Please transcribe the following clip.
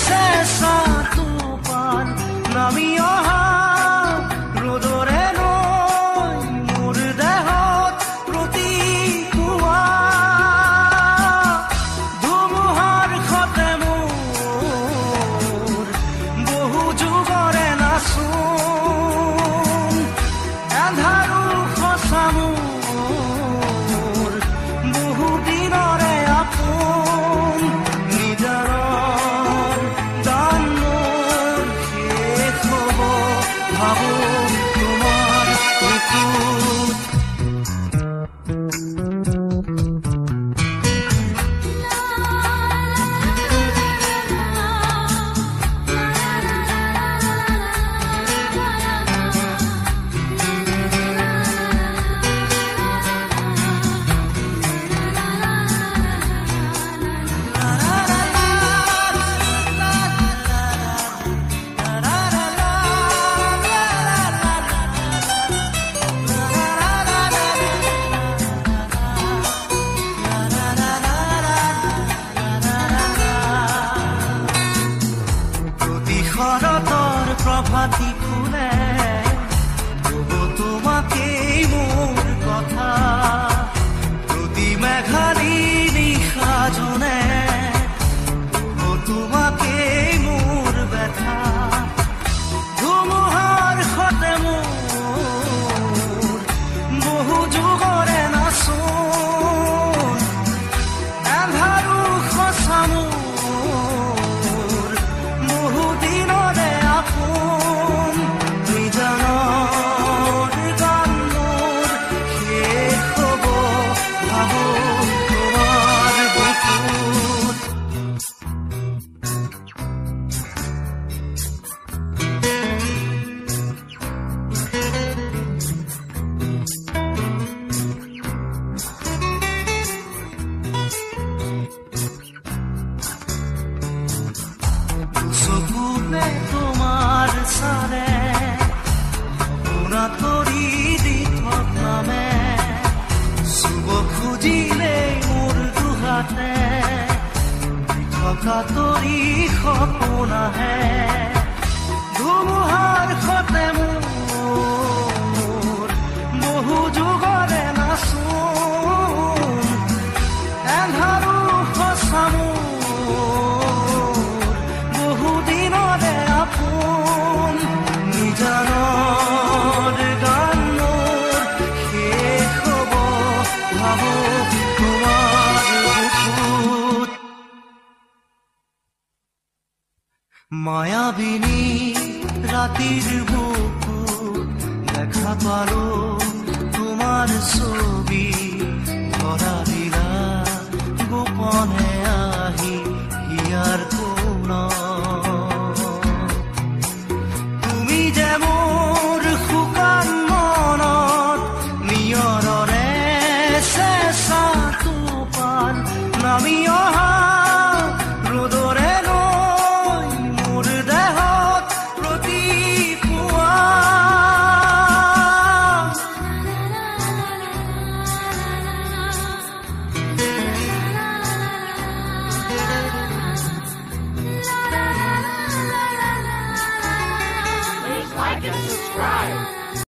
চেঁচা টোপাল নামি অহা ৰ'দৰে নৈ মোৰ দেহত প্ৰতিপুৱা ধুমুহাৰ সতে মোৰ বহু যুগৰে নাচোন এন্ধাৰো সঁচা মোৰ বহু দিনৰে আপোন নিজানৰ গান মোৰ শেষ হ'ব ভাবো তোমাৰ বুকুত শৰতৰ প্ৰভাতী ফুলে ক'ব তোমাকেই মোৰ কথা প্ৰতি মেঘালী নিশা জনে ক'ব তোমাকেই মোৰ ব্যথা ধুমুহাৰ সতে মোৰ বহু যুগৰে নাচোন এন্ধাৰো সঁচা মোৰ বহু দিনৰে আপোন নিজানৰ গান মোৰ শেষ হ'ব ভাবো তোমাৰ বুকুত চকুতে তোমাৰ চালে শুনা তৰি দি নামে চুব খুজিলেই মোৰ দুহাতে থকা তৰি সপোন আহে ধুমুহাৰ সতে মোৰ বহু যুগৰে নাচোন এন্ধাৰো সঁচা মোৰ বহু দিনৰে আপোন নিজানৰ গান মোৰ শেষ হ'ব ভাবো তোমাৰ বুকুত মায়াবিনী ৰাতিৰ বুকুত দেখা পালো তোমাৰ ছবি ধৰা দিলা গোপনে আহি হিয়াৰ কোণত তুমি যে মোৰ শুকান মনত নিয়ৰৰে চেঁচা টোপাল নামি অহা ৰ'দৰে নৈ মোৰ দেহত প্ৰতিপুৱা Please like and subscribe.